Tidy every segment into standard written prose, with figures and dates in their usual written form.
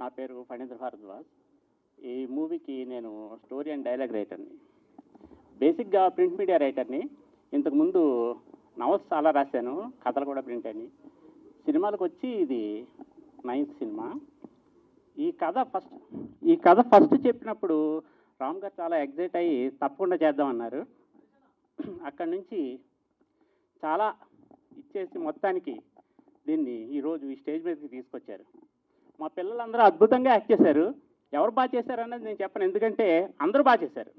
నా పేరు ఫణీంద్ర భారద్వాజ్. ఈ మూవీకి నేను స్టోరీ అండ్ డైలాగ్ రైటర్ని. బేసిక్గా ప్రింట్ మీడియా రైటర్ని. ఇంతకుముందు నవల్స్ చాలా రాశాను, కథలు కూడా ప్రింట్ అని. సినిమాలకు వచ్చి ఇది 9th సినిమా. ఈ కథ ఫస్ట్ చెప్పినప్పుడు రామ్ గారు చాలా ఎగ్జైట్ అయ్యి తప్పకుండా చేద్దామన్నారు. అక్కడి నుంచి చాలా ఇచ్చేసి మొత్తానికి దీన్ని ఈరోజు ఈ స్టేజ్ మీదకి తీసుకొచ్చారు. మా పిల్లలందరూ అద్భుతంగా యాక్ట్ చేశారు. ఎవరు బాగా చేశారు అన్నది నేను చెప్పను, ఎందుకంటే అందరూ బాగా చేశారు.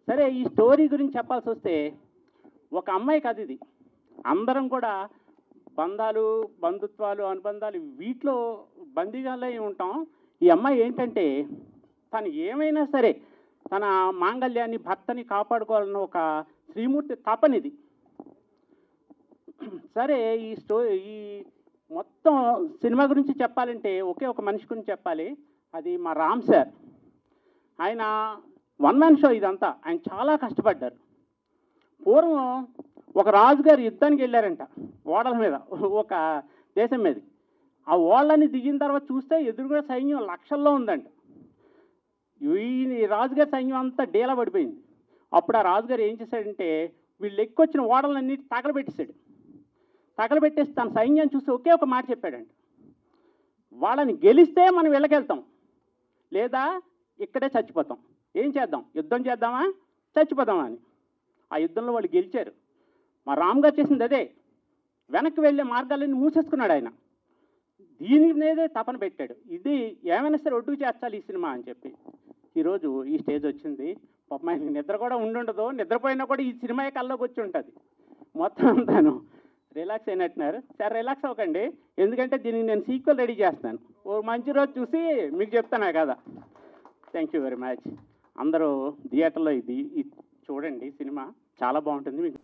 సరే, ఈ స్టోరీ గురించి చెప్పాల్సి వస్తే, ఒక అమ్మాయి కథ ఇది. అందరం కూడా బంధాలు, బంధుత్వాలు, అనుబంధాలు వీటిలో బందీగానే ఉంటాం. ఈ అమ్మాయి ఏంటంటే, తను ఏమైనా సరే తన మాంగళ్యాన్ని, భర్తని కాపాడుకోవాలన్న ఒక శ్రీమూర్తి తపనిది. సరే, ఈ మొత్తం సినిమా గురించి చెప్పాలంటే ఒకే ఒక మనిషి గురించి చెప్పాలి. అది మా రామ్ సార్. ఆయన వన్ మ్యాన్ షో ఇదంతా. ఆయన చాలా కష్టపడ్డారు. పూర్వం ఒక రాజుగారు యుద్ధానికి వెళ్ళారంట ఓడల మీద, ఒక దేశం మీద. ఆ ఓళ్ళని దిగిన తర్వాత చూస్తే ఎదురుగా సైన్యం లక్షల్లో ఉందంట. ఈ రాజుగారి సైన్యం అంతా డీలా పడిపోయింది. అప్పుడు ఆ రాజుగారు ఏం చేశాడంటే, వీళ్ళు ఎక్కొచ్చిన ఓడలన్నీ తగలబెట్టేసి తన సైన్యాన్ని చూసి ఒకే ఒక మాట చెప్పాడంట, వాళ్ళని గెలిస్తే మనం వెళ్ళకెళ్తాం, లేదా ఇక్కడే చచ్చిపోతాం. ఏం చేద్దాం, యుద్ధం చేద్దామా చచ్చిపోదామా అని. ఆ యుద్ధంలో వాళ్ళు గెలిచారు. మా రామ్ గారు చేసింది అదే. వెనక్కి వెళ్ళే మార్గాలన్నీ మూసేసుకున్నాడు ఆయన. దీని మీదే తపన పెట్టాడు, ఇది ఏమైనా సరే ఒడ్డుకు చేర్చాలి ఈ సినిమా అని చెప్పి ఈరోజు ఈ స్టేజ్ వచ్చింది. పాపం ఆయన నిద్ర కూడా ఉండుండదు, నిద్రపోయినా కూడా ఈ సినిమా కల్లోకి వచ్చి ఉంటుంది. మొత్తం అంతాను రిలాక్స్ అయినట్టున్నారు. సరే, రిలాక్స్ అవ్వకండి, ఎందుకంటే దీనికి నేను సీక్వెల్ రెడీ చేస్తాను. ఓ మంచి రోజు చూసి మీకు చెప్తాను కదా. Thank you very much. అందరూ థియేటర్లో ఇది చూడండి, సినిమా చాలా బాగుంటుంది. మీకు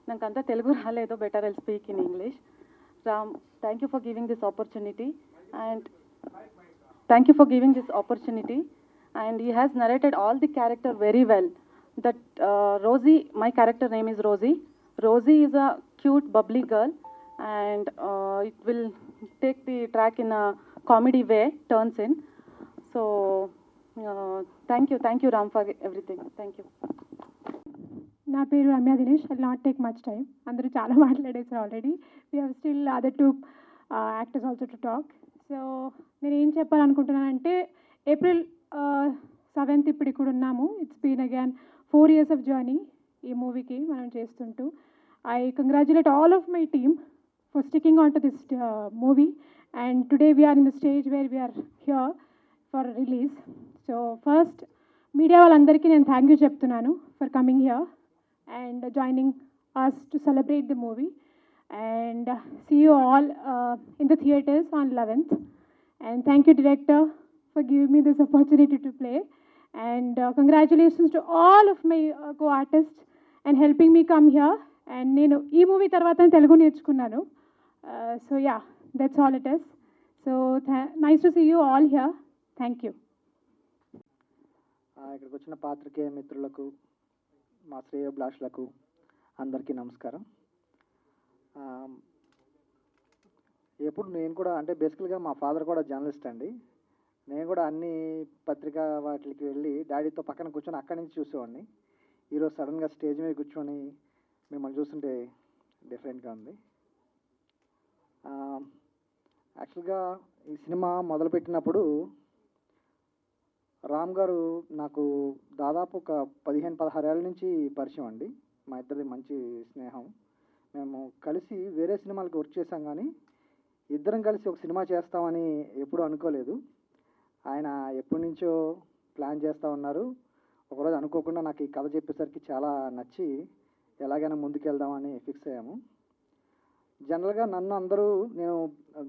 నాకంతా తెలుగు రాలేదు, better I'll speak in English. Ram, thank you for giving this opportunity and he has narrated all the character very well. That Rosie, my character name is Rosie. Rosie is a cute, bubbly girl, and it will take the track in a comedy way, turns in. So, thank you, Ram, for everything. Thank you. నా పేరు Ramya Dinesh. I will not take much time. అందరూ చాలా మాట్లాడేసారు already. We have still other two actors also to talk. So నేను ఏం చెప్పాలనుకుంటున్నానంటే, April 7th ఇప్పుడు ఇక్కడ ఉన్నాము. It's been again 4 years of journey ఈ మూవీకి మనం చేస్తుంటూ. I congratulate all of my team for sticking on to this movie, and today we're in the stage where we're here for release. So first media వాళ్ళందరికీ నేను thank you చెప్తున్నాను for coming here and joining us to celebrate the movie, and see you all in the theaters on 11th. And thank you, director, for giving me this opportunity to play, and congratulations to all of my co-artists and helping me come here. And nenu ee movie tarvata Telugu nerchukunnanu. So yeah, that's all it is. So nice to see you all here. Thank you. ఇక్కడికి వచ్చిన పాత్రికేయ మిత్రులకు, మా శ్రేయోభిలాషులకు అందరికీ నమస్కారం. ఎప్పుడు నేను కూడా అంటే బేసికల్గా మా ఫాదర్ కూడా జర్నలిస్ట్ అండి. నేను కూడా అన్ని పత్రికా వాటికి వెళ్ళి డాడీతో పక్కన కూర్చొని అక్కడి నుంచి చూసేవాడిని. ఈరోజు సడన్గా స్టేజ్ మీద కూర్చొని మిమ్మల్ని చూస్తుంటే డిఫరెంట్గా ఉంది. యాక్చువల్గా ఈ సినిమా మొదలుపెట్టినప్పుడు రామ్ గారు నాకు దాదాపు ఒక 15-16 ఏళ్ళ నుంచి పరిచయం అండి. మా ఇద్దరిది మంచి స్నేహం. మేము కలిసి వేరే సినిమాలకి వర్క్ చేసాం, కానీ ఇద్దరం కలిసి ఒక సినిమా చేస్తామని ఎప్పుడూ అనుకోలేదు. ఆయన ఎప్పటి నుంచో ప్లాన్ చేస్తూ ఉన్నారు. ఒకరోజు అనుకోకుండా నాకు ఈ కథ చెప్పేసరికి చాలా నచ్చి ఎలాగైనా ముందుకెళ్దామని ఫిక్స్ అయ్యాము. జనరల్గా నన్ను అందరూ, నేను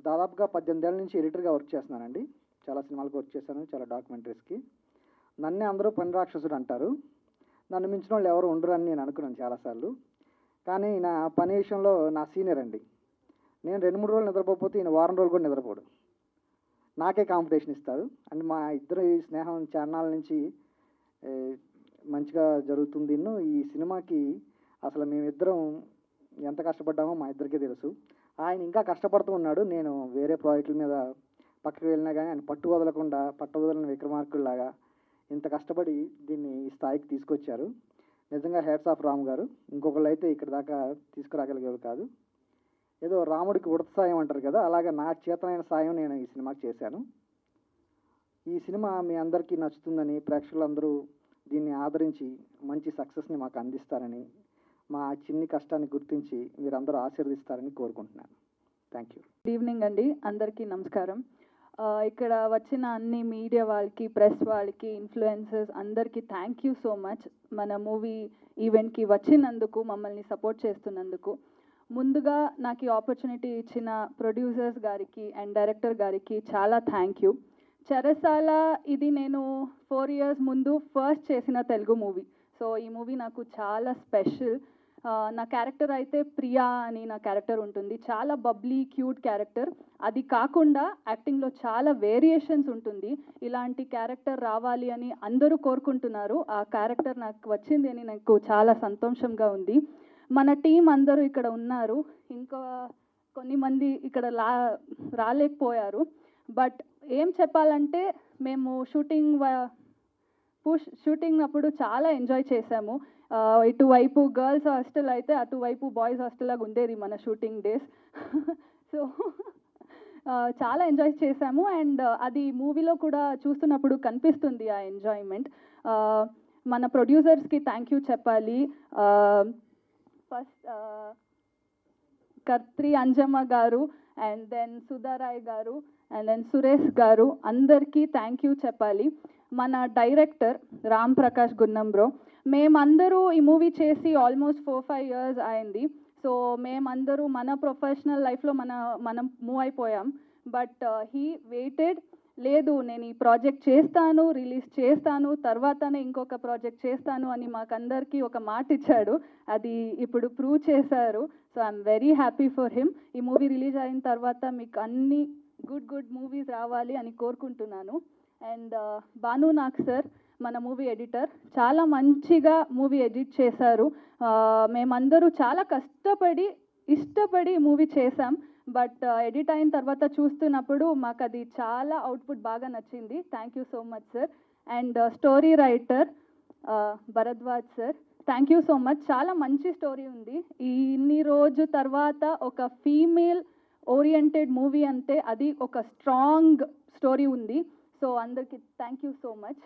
దాదాపుగా 18 ఏళ్ళ నుంచి ఎడిటర్గా వర్క్ చేస్తున్నానండి. చాలా సినిమాలకు వర్క్ చేశాను, చాలా డాక్యుమెంటరీస్కి. నన్నే అందరూ పని రాక్షసుడు అంటారు. నన్ను మించిన వాళ్ళు ఎవరు ఉండరు అని నేను అనుకున్నాను చాలాసార్లు. కానీ నా పని విషయంలో నా సీనియర్ అండి. నేను 2-3 రోజులు నిద్రపోతే ఈయన వారం రోజులు కూడా నిద్రపోడు. నాకే కాంపిటీషన్ ఇస్తారు. అండ్ మా ఇద్దరు ఈ స్నేహం చాన్నాళ్ళ నుంచి మంచిగా జరుగుతుంది. ఈ సినిమాకి అసలు మేమిద్దరం ఎంత కష్టపడ్డామో మా ఇద్దరికీ తెలుసు. ఆయన ఇంకా కష్టపడుతూ ఉన్నాడు. నేను వేరే ప్రాజెక్టుల మీద పక్కకి వెళ్ళినా కానీ ఆయన పట్టు వదలకుండా పట్టవదలని విక్రమార్కుల్లాగా ఇంత కష్టపడి దీన్ని ఈ స్థాయికి తీసుకొచ్చారు. నిజంగా హ్యాట్స్ ఆఫ్ రామ్ గారు. ఇంకొకళ్ళు అయితే ఇక్కడ దాకా తీసుకురాగలిగేవారు కాదు. ఏదో రాముడికి ఉడత సాయం అంటారు కదా, అలాగే నా చేతనైన సాయం నేను ఈ సినిమాకి చేశాను. ఈ సినిమా మీ అందరికీ నచ్చుతుందని, ప్రేక్షకులందరూ దీన్ని ఆదరించి మంచి సక్సెస్ని మాకు అందిస్తారని, మా చిన్ని కష్టాన్ని గుర్తించి మీరందరూ ఆశీర్వదిస్తారని కోరుకుంటున్నాను. Thank you. గుడ్ ఈవినింగ్ అండి, అందరికీ నమస్కారం. ఇక్కడ వచ్చిన అన్ని మీడియా వాళ్ళకి, ప్రెస్ వాళ్ళకి, ఇన్ఫ్లుయెన్సర్స్ అందరికీ థ్యాంక్ యూ సో మచ్. మన మూవీ ఈవెంట్కి వచ్చినందుకు, మమ్మల్ని సపోర్ట్ చేస్తున్నందుకు. ముందుగా నాకు ఈ ఆపర్చునిటీ ఇచ్చిన ప్రొడ్యూసర్స్ గారికి అండ్ డైరెక్టర్ గారికి చాలా థ్యాంక్ యూ. చెరసాల ఇది నేను 4 years ముందు ఫస్ట్ చేసిన తెలుగు మూవీ. సో ఈ మూవీ నాకు చాలా స్పెషల్. నా క్యారెక్టర్ అయితే ప్రియా అని నా క్యారెక్టర్ ఉంటుంది. చాలా బబ్లీ క్యూట్ క్యారెక్టర్. అది కాకుండా యాక్టింగ్లో చాలా వేరియేషన్స్ ఉంటుంది. ఇలాంటి క్యారెక్టర్ రావాలి అని అందరూ కోరుకుంటున్నారు. ఆ క్యారెక్టర్ నాకు వచ్చింది అని నాకు చాలా సంతోషంగా ఉంది. మన టీం అందరూ ఇక్కడ ఉన్నారు. ఇంకా కొన్ని మంది ఇక్కడ రాలేకపోయారు. బట్ ఏం చెప్పాలంటే మేము షూటింగ్ అప్పుడు చాలా ఎంజాయ్ చేసాము. ఇటువైపు గర్ల్స్ హాస్టల్ అయితే అటువైపు బాయ్స్ హాస్టల్ లాగా ఉండేది మన షూటింగ్ డేస్. సో చాలా ఎంజాయ్ చేసాము. అండ్ అది మూవీలో కూడా చూస్తున్నప్పుడు కనిపిస్తుంది ఆ ఎంజాయ్మెంట్. మన ప్రొడ్యూసర్స్కి థ్యాంక్ యూ చెప్పాలి. ఫస్ట్ కర్త్రి అంజమ్మ గారు, అండ్ దెన్ సుధారాయ్ గారు, అండ్ దెన్ సురేష్ గారు, అందరికీ థ్యాంక్ యూ చెప్పాలి. మన డైరెక్టర్ రామ్ ప్రకాష్ గున్నం బ్రో, మేమందరూ ఈ మూవీ చేసి ఆల్మోస్ట్ 4-5 years అయింది. సో మేమందరూ మన ప్రొఫెషనల్ లైఫ్లో మనం మూవ్ అయిపోయాం. బట్ హీ వెయిటెడ్, లేదు నేను ఈ ప్రాజెక్ట్ చేస్తాను, రిలీజ్ చేస్తాను, తర్వాతనే ఇంకొక ప్రాజెక్ట్ చేస్తాను అని మాకందరికీ ఒక మాట ఇచ్చాడు. అది ఇప్పుడు ప్రూవ్ చేశారు. So I'm very happy for him. ఈ మూవీ రిలీజ్ అయిన తర్వాత మీకు అన్ని గుడ్ మూవీస్ రావాలి అని కోరుకుంటున్నాను. అండ్ భానునాగ్ సార్, మన మూవీ ఎడిటర్, చాలా మంచిగా మూవీ ఎడిట్ చేశారు. మేమందరూ చాలా ఇష్టపడి మూవీ చేశాం. బట్ ఎడిట్ అయిన తర్వాత చూస్తున్నప్పుడు మాకు అది చాలా అవుట్పుట్ బాగా నచ్చింది. Thank you so much sir. And story writer Bharadwaj sir, thank you so much. చాలా మంచి స్టోరీ ఉంది. ఇన్ని రోజు తర్వాత ఒక ఫీమేల్ ఓరియంటెడ్ మూవీ అంటే అది ఒక స్ట్రాంగ్ స్టోరీ ఉంది. సో అందరికీ thank you so much.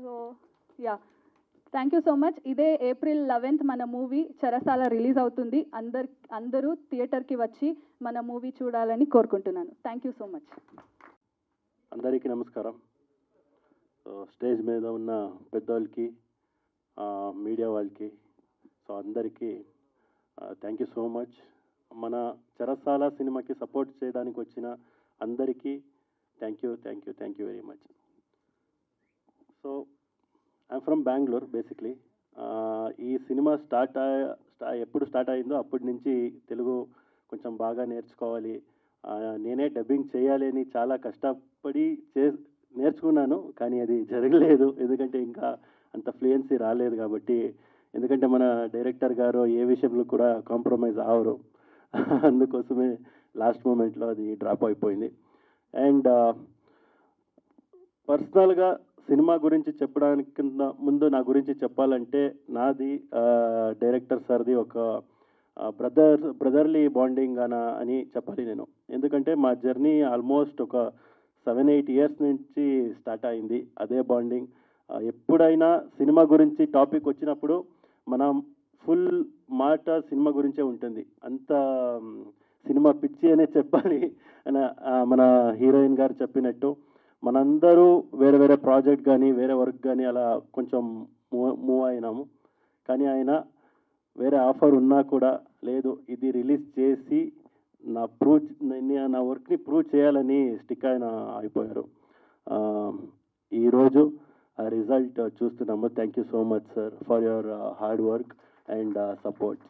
So yeah, thank you so much. ఇదే April 11th మన మూవీ చెరసాల రిలీజ్ అవుతుంది. అందరూ థియేటర్కి వచ్చి మన మూవీ చూడాలని కోరుకుంటున్నాను. Thank you so much. అందరికీ నమస్కారం. స్టేజ్ మీద ఉన్న పెద్దవాళ్ళకి, మీడియా వాళ్ళకి, సో అందరికీ థ్యాంక్ యూ సో మచ్. మన చెరసాల సినిమాకి సపోర్ట్ చేయడానికి వచ్చిన అందరికీ thank you very much. So I'm from Bengaluru basically. ఈ సినిమా ఎప్పుడు స్టార్ట్ అయిందో అప్పటి నుంచి తెలుగు కొంచెం బాగా నేర్చుకోవాలి, నేనే డబ్బింగ్ చేయాలి అని చాలా కష్టపడి నేర్చుకున్నాను. కానీ అది జరగలేదు, ఎందుకంటే ఇంకా అంత ఫ్లూయెన్సీ రాలేదు కాబట్టి. ఎందుకంటే మన డైరెక్టర్ గారు ఏ విషయంలో కూడా కాంప్రమైజ్ అవరు, అందుకోసమే లాస్ట్ మూమెంట్లో అది డ్రాప్ అయిపోయింది. అండ్ పర్సనల్గా సినిమా గురించి చెప్పడానికి ముందు నా గురించి చెప్పాలంటే, నాది డైరెక్టర్ సార్ది ఒక బ్రదర్లీ బాండింగ్ అని చెప్పాలి నేను. ఎందుకంటే మా జర్నీ ఆల్మోస్ట్ ఒక 7-8 years నుంచి స్టార్ట్ అయింది అదే బాండింగ్. ఎప్పుడైనా సినిమా గురించి టాపిక్ వచ్చినప్పుడు మనం ఫుల్ మాట సినిమా గురించే ఉంటుంది. అంత సినిమా పిచ్చి అనే చెప్పాలి. మన హీరోయిన్ గారు చెప్పినట్టు మనందరూ వేరే వేరే ప్రాజెక్ట్ కానీ వేరే వర్క్ కానీ అలా కొంచెం మూవ్ అయినాము. కానీ ఆయన వేరే ఆఫర్ ఉన్నా కూడా లేదు, ఇది రిలీజ్ చేసి నా వర్క్ని ప్రూవ్ చేయాలని స్టిక్ అయిపోయారు. ఈరోజు ఆ రిజల్ట్ చూస్తున్నాము. Thank you so much sir for your hard work and support.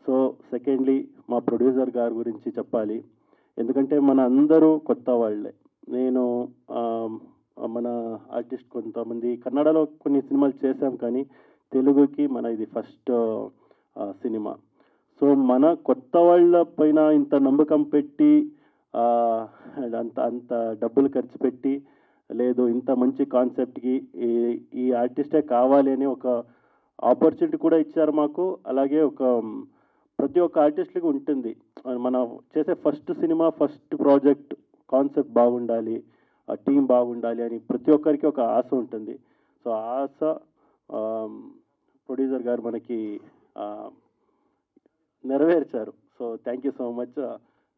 So secondly మా ప్రొడ్యూసర్ గారి గురించి చెప్పాలి. ఎందుకంటే మన అందరూ కొత్త వాళ్ళే. నేను మన ఆర్టిస్ట్ కొంతమంది కన్నడలో కొన్ని సినిమాలు చేశాం, కానీ తెలుగుకి మన ఇది ఫస్ట్ సినిమా. సో మన కొత్త వాళ్ళ పైన ఇంత నమ్మకం పెట్టి అంత అంత డబ్బులు ఖర్చు పెట్టి లేదు ఇంత మంచి కాన్సెప్ట్కి ఈ ఆర్టిస్టే కావాలి అని ఒక ఆపర్చునిటీ కూడా ఇచ్చారు మాకు. అలాగే ఒక ప్రతి ఒక్క ఆర్టిస్ట్కి ఉంటుంది, మనం చేసే first cinema first project concept బాగుండాలి, ఆ టీం బాగుండాలి అని ప్రతి ఒక్కరికి ఒక ఆశ ఉంటుంది. సో ఆ ఆశ ప్రొడ్యూసర్ గారు మనకి నెరవేర్చారు. So thank you so much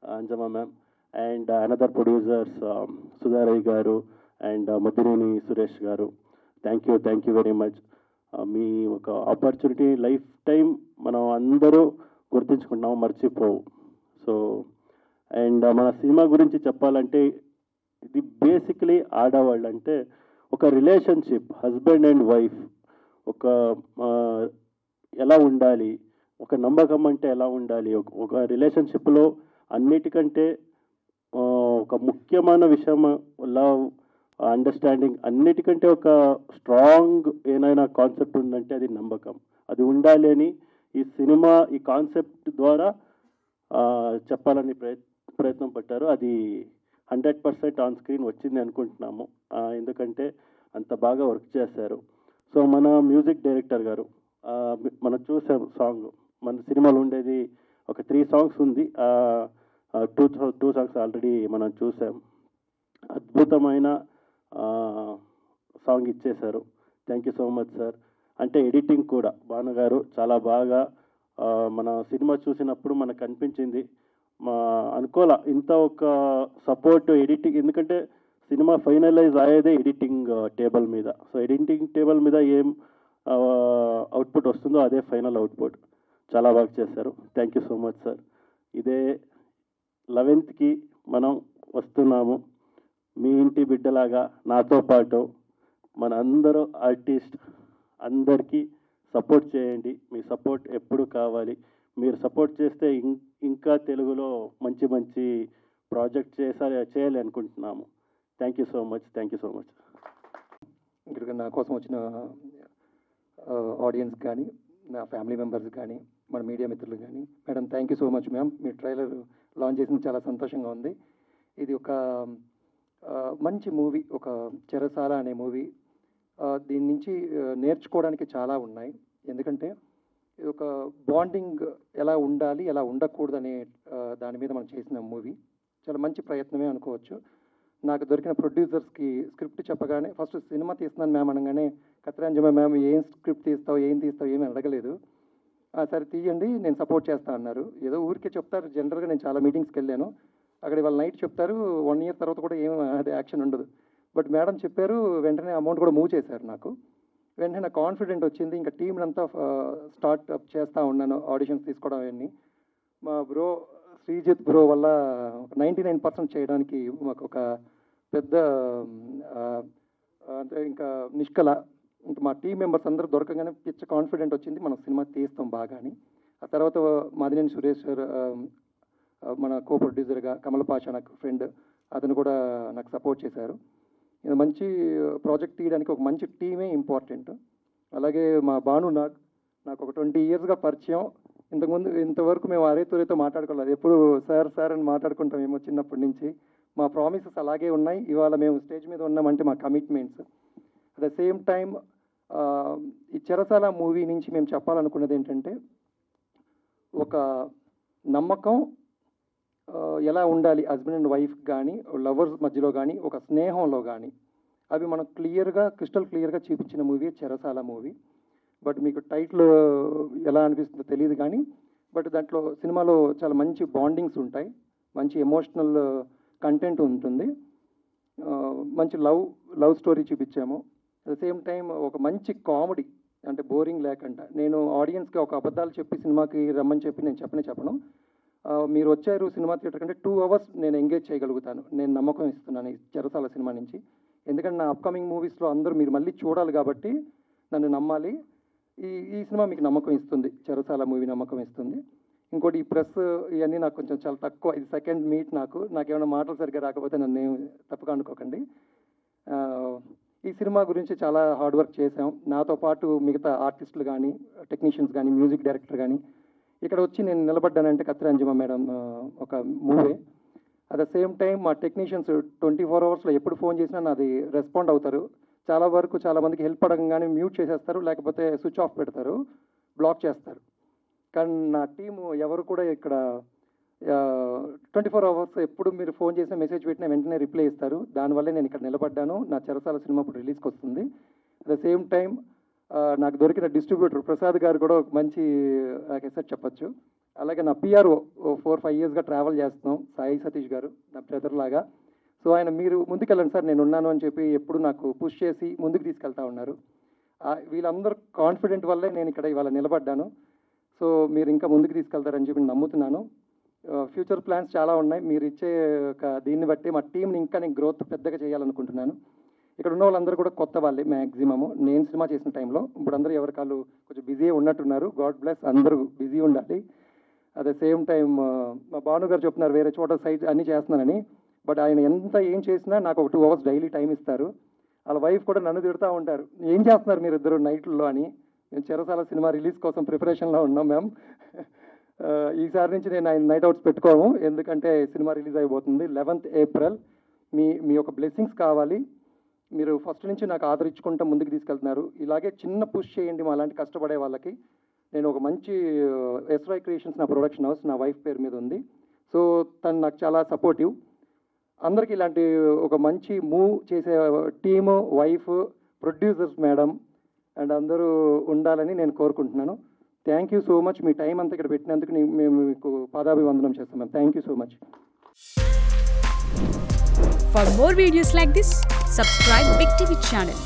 అంజమా మ్యామ్ అండ్ అనదర్ ప్రొడ్యూసర్స్ సుధారయ్య గారు అండ్ మధురేని సురేష్ గారు. Thank you very much. మీ ఒక ఆపర్చునిటీ లైఫ్ టైం మనం అందరూ గుర్తుంచుకుంటున్నాం, మర్చిపోవు. సో అండ్ మన సినిమా గురించి చెప్పాలంటే ఇది బేసిక్లీ ఆడవాళ్ళు అంటే ఒక రిలేషన్షిప్, హస్బెండ్ అండ్ వైఫ్ ఒక ఎలా ఉండాలి, ఒక నమ్మకం అంటే ఎలా ఉండాలి, ఒక రిలేషన్షిప్లో అన్నిటికంటే ఒక ముఖ్యమైన విషయం లవ్, అండర్స్టాండింగ్, అన్నిటికంటే ఒక స్ట్రాంగ్ ఏదైనా కాన్సెప్ట్ ఉందంటే అది నమ్మకం. అది ఉండాలి అని ఈ సినిమా ఈ కాన్సెప్ట్ ద్వారా చెప్పాలని ప్రయత్నం పట్టారు. అది 100% ఆన్ స్క్రీన్ వచ్చింది అనుకుంటున్నాము, ఎందుకంటే అంత బాగా వర్క్ చేశారు. సో మన మ్యూజిక్ డైరెక్టర్ గారు, మనం చూసాం సాంగ్, మన సినిమాలో ఉండేది ఒక 3 సాంగ్స్ ఉంది, 2 సాంగ్స్ ఆల్రెడీ మనం చూసాం. అద్భుతమైన సాంగ్ ఇచ్చేశారు. Thank you so much sir. అంటే ఎడిటింగ్ కూడా భాను గారు చాలా బాగా, మన సినిమా చూసినప్పుడు మనకు అనిపించింది, అనుకోలే ఇంత ఒక సపోర్ట్ ఎడిటింగ్, ఎందుకంటే సినిమా ఫైనలైజ్ అయ్యేదే ఎడిటింగ్ టేబుల్ మీద. సో ఎడిటింగ్ టేబుల్ మీద ఏం అవుట్పుట్ వస్తుందో అదే ఫైనల్ అవుట్పుట్. చాలా బాగా చేశారు. Thank you so much sir. ఇదే 11th మనం వస్తున్నాము. మీ ఇంటి బిడ్డలాగా నాతో పాటు మన అందరూ ఆర్టిస్ట్ అందరికీ సపోర్ట్ చేయండి. మీ సపోర్ట్ ఎప్పుడు కావాలి. మీరు సపోర్ట్ చేస్తే ఇంకా తెలుగులో మంచి మంచి ప్రాజెక్ట్ చేయాలి అనుకుంటున్నాము. Thank you so much. ఇక్కడికి నా కోసం వచ్చిన ఆడియన్స్ కానీ, నా ఫ్యామిలీ మెంబర్స్ కానీ, మన మీడియా మిత్రులు కానీ, madam thank you so much ma'am. Me trailer launch చేసింది చాలా సంతోషంగా ఉంది. ఇది ఒక మంచి మూవీ, ఒక చెరసాల అనే మూవీ. దీని నుంచి నేర్చుకోవడానికి చాలా ఉన్నాయి. ఎందుకంటే ఇది ఒక బాండింగ్ ఎలా ఉండాలి, ఎలా ఉండకూడదు అనే దాని మీద మనం చేసిన మూవీ. చాలా మంచి ప్రయత్నమే అనుకోవచ్చు. నాకు దొరికిన ప్రొడ్యూసర్స్కి స్క్రిప్ట్ చెప్పగానే ఫస్ట్ సినిమా తీస్తున్నాను మ్యామ్ అనగానే, కత్తిరంజమ మ్యామ్ ఏం స్క్రిప్ట్ తీస్తావు, ఏం తీస్తావు, ఏమీ అడగలేదు. సరే తీయండి నేను సపోర్ట్ చేస్తా అన్నారు. ఏదో ఊరికే చెప్తారు. జనరల్గా నేను చాలా మీటింగ్స్కి వెళ్ళాను, అక్కడ వాళ్ళ నైట్ చెప్తారు, 1 year తర్వాత కూడా ఏం అది యాక్షన్ ఉండదు. బట్ మేడం చెప్పారు, వెంటనే అమౌంట్ కూడా మూవ్ చేశారు. నాకు వెంటనే నాకు కాన్ఫిడెంట్ వచ్చింది. ఇంకా టీంని అంతా స్టార్ట్ అప్ చేస్తూ ఉన్నాను, ఆడిషన్స్ తీసుకోవడం అవన్నీ. మా బ్రో శ్రీజిత్ బ్రో వల్ల 99% చేయడానికి మాకు ఒక పెద్ద అంటే ఇంకా నిష్కల, ఇంకా మా టీం మెంబర్స్ అందరూ దొరకగానే పిచ్చ కాన్ఫిడెంట్ వచ్చింది, మనం సినిమా తీస్తాం బాగా అని. ఆ తర్వాత మదినేని సురేష్ సార్, మన కో ప్రొడ్యూసర్గా కమల్ పాషా నాకు ఫ్రెండ్, అతను కూడా నాకు సపోర్ట్ చేశారు. ఇది మంచి ప్రాజెక్ట్ తీయడానికి ఒక మంచి టీమే ఇంపార్టెంట్. అలాగే మా భాను నాకు ఒక 20 yearsగా పరిచయం. ఇంతవరకు మేము అరే తూరేతో మాట్లాడుకోలేదు, ఎప్పుడు సార్ అని మాట్లాడుకుంటామేమో చిన్నప్పటి నుంచి. మా ప్రామిసెస్ అలాగే ఉన్నాయి. ఇవాళ మేము స్టేజ్ మీద ఉన్నామంటే మా commitments. At the same time ఈ చెరసాల మూవీ నుంచి మేము చెప్పాలనుకున్నది ఏంటంటే, ఒక నమ్మకం ఎలా ఉండాలి హస్బెండ్ అండ్ వైఫ్ కానీ, లవర్స్ మధ్యలో కానీ, ఒక స్నేహంలో కానీ, అవి మనం క్రిస్టల్ క్లియర్గా చూపించిన మూవీ చెరసాల మూవీ. బట్ మీకు టైటిల్ ఎలా అనిపిస్తుందో తెలియదు కానీ, బట్ దాంట్లో సినిమాలో చాలా మంచి బాండింగ్స్ ఉంటాయి, మంచి ఎమోషనల్ కంటెంట్ ఉంటుంది, మంచి లవ్ స్టోరీ చూపించాము. అట్ ద సేమ్ టైం ఒక మంచి కామెడీ, అంటే బోరింగ్ లేకుండా. నేను ఆడియన్స్కి ఒక అబద్ధాలు చెప్పి సినిమాకి రమ్మని చెప్పి నేను చెప్పను. మీరు వచ్చారు సినిమా థియేటర్ కంటే 2 hours నేను ఎంగేజ్ చేయగలుగుతాను. నేను నమ్మకం ఇస్తున్నాను ఈ చెరసాల సినిమా నుంచి. ఎందుకంటే నా అప్కమింగ్ మూవీస్లో అందరూ మీరు మళ్ళీ చూడాలి కాబట్టి నన్ను నమ్మాలి. ఈ సినిమా మీకు నమ్మకం ఇస్తుంది, చెరసాల మూవీ నమ్మకం ఇస్తుంది. ఇంకోటి ఈ ప్రెస్ ఇవన్నీ నాకు కొంచెం చాలా తక్కువ, ఇది సెకండ్ మీట్. నాకేమైనా మాటలు సరిగ్గా రాకపోతే నన్ను తప్పుగా అనుకోకండి. ఈ సినిమా గురించి చాలా హార్డ్ వర్క్ చేశాం. నాతో పాటు మిగతా ఆర్టిస్టులు కానీ, టెక్నీషియన్స్ కానీ, మ్యూజిక్ డైరెక్టర్ కానీ. ఇక్కడ వచ్చి నేను నిలబడ్డానంటే కత్తిరంజమ మేడం ఒక movie. At the same time మా టెక్నీషియన్స్ 24 అవర్స్లో ఎప్పుడు ఫోన్ చేసినా నాది రెస్పాండ్ అవుతారు. చాలా వరకు చాలామందికి హెల్ప్ అడగంగానే మ్యూట్ చేసేస్తారు, లేకపోతే స్విచ్ ఆఫ్ పెడతారు, బ్లాక్ చేస్తారు. కానీ నా టీము ఎవరు కూడా ఇక్కడ 24 అవర్స్ ఎప్పుడు మీరు ఫోన్ చేసిన మెసేజ్ పెట్టినా వెంటనే రిప్లై ఇస్తారు. దానివల్లే నేను ఇక్కడ నిలబడ్డాను. నా చెరసాల సినిమా ఇప్పుడు రిలీజ్కి వస్తుంది. అట్ ద సేమ్ టైం నాకు దొరికిన డిస్ట్రిబ్యూటర్ ప్రసాద్ గారు కూడా ఒక మంచి ఎసెట్ చెప్పచ్చు. అలాగే నా పిఆర్ఓ 4-5 ఇయర్స్గా ట్రావెల్ చేస్తున్నాం, సాయి సతీష్ గారు నా బ్రదర్ లాగా. సో ఆయన మీరు ముందుకెళ్ళండి సార్ నేను ఉన్నాను అని చెప్పి ఎప్పుడు నాకు పుష్ చేసి ముందుకు తీసుకెళ్తా ఉన్నారు. వీళ్ళందరూ కాన్ఫిడెంట్ వల్లే నేను ఇక్కడ ఇవాళ నిలబడ్డాను. సో మీరు ఇంకా ముందుకు తీసుకెళ్తారని చెప్పి నమ్ముతున్నాను. ఫ్యూచర్ ప్లాన్స్ చాలా ఉన్నాయి. మీరు ఇచ్చే దీన్ని బట్టి మా టీంని ఇంకా నేను గ్రోత్ పెద్దగా చేయాలనుకుంటున్నాను. ఇక్కడ ఉన్న వాళ్ళందరూ కూడా కొత్త వాళ్ళే మ్యాక్సిమము. నేను సినిమా చేసిన టైంలో ఇప్పుడు అందరూ ఎవరి కాళ్ళు కొంచెం బిజీ ఉన్నట్టున్నారు. గాడ్ బ్లెస్, అందరూ బిజీ ఉండాలి. అట్ ద సేమ్ టైం మా భాను గారు చెప్తున్నారు వేరే చోట సైడ్ అన్నీ చేస్తున్నానని. బట్ ఆయన ఎంత ఏం చేసినా నాకు ఒక 2 అవర్స్ డైలీ టైం ఇస్తారు. వాళ్ళ వైఫ్ కూడా నన్ను తిడుతూ ఉంటారు, ఏం చేస్తున్నారు మీరు ఇద్దరు నైట్లో అని. మేము చెరసాల సినిమా రిలీజ్ కోసం ప్రిపరేషన్లో ఉన్నాం మ్యామ్. ఈసారి నుంచి నేను ఆయన నైట్ అవుట్స్ పెట్టుకోము, ఎందుకంటే సినిమా రిలీజ్ అయిపోతుంది 11th ఏప్రిల్. మీ యొక్క బ్లెస్సింగ్స్ కావాలి. మీరు ఫస్ట్ నుంచి నాకు ఆదరించుకుంటూ ముందుకు తీసుకెళ్తున్నారు. ఇలాగే చిన్న పుష్ చేయండి మా అలాంటి కష్టపడే వాళ్ళకి. నేను ఒక మంచి ఎస్వై క్రియేషన్స్ నా ప్రొడక్షన్ హౌస్ నా వైఫ్ పేరు మీద ఉంది. సో తను నాకు చాలా సపోర్టివ్. అందరికీ ఇలాంటి ఒక మంచి మూవ్ చేసే team, wife, producers madam and అందరూ ఉండాలని నేను కోరుకుంటున్నాను. Thank you so much. Me time అంతా ఇక్కడ పెట్టినందుకు మేము మీకు పాదాభివందనం చేస్తాం ma'am. Thank you so much. For more videos like this, subscribe Big TV channel.